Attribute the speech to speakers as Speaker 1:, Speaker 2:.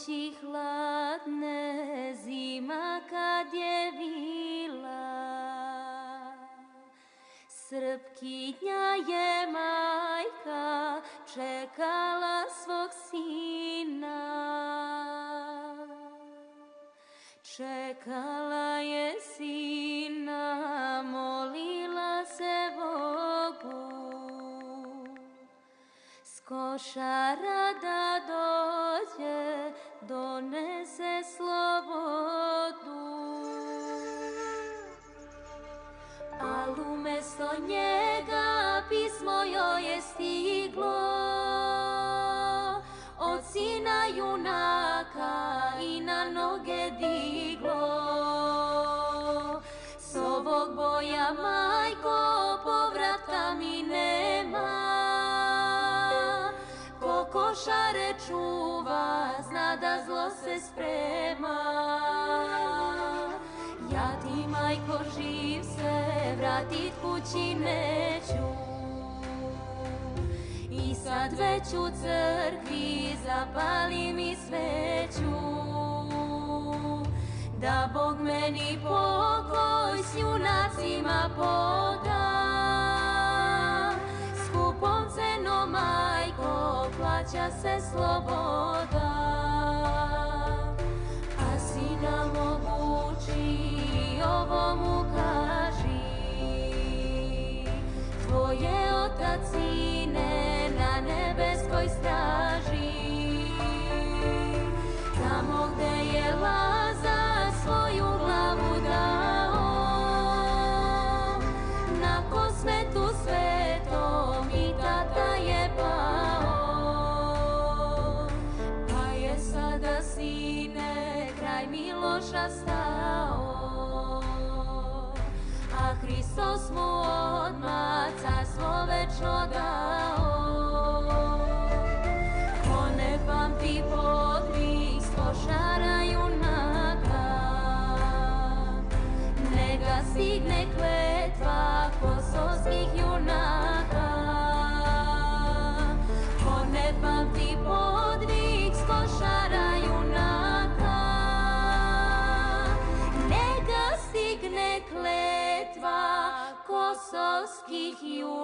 Speaker 1: noći hladne, zima kad je bila, Srpkinja je majka čekala svog sina. Čekala je sina, molila se Bogu, s košara da dođe, donese slobodu. Al umesto njega pismo joj je stiglo od sina junaka i na noge diglo. S ovog boja, majko, povratka mi nema, ko košare čuva, zna da zlo se sprema. Ja ti, majko, živ se vratit kući neću, i sad već u crkvi zapali mi sveću, da Bog meni pokoj s junacima poda. Skupom cenom, majko, plaća se sloboda. A sina mog uči, ovo mu kaži, tvoj je otac, sine, na nebeskoj straži. Tamo gde je Lazar svoju glavu dao, na kosmetu svetom i tata je pao. Pa je sada, sine, kraj Miloša stao, a Hristos mu odmah carstvo večno dao. Ko ne pamti podvig s košara junaka, neka stigne kletva kosovskih junaka. Ko ne pamti podvig s košara junaka, neka stigne kletva kosovskih junaka.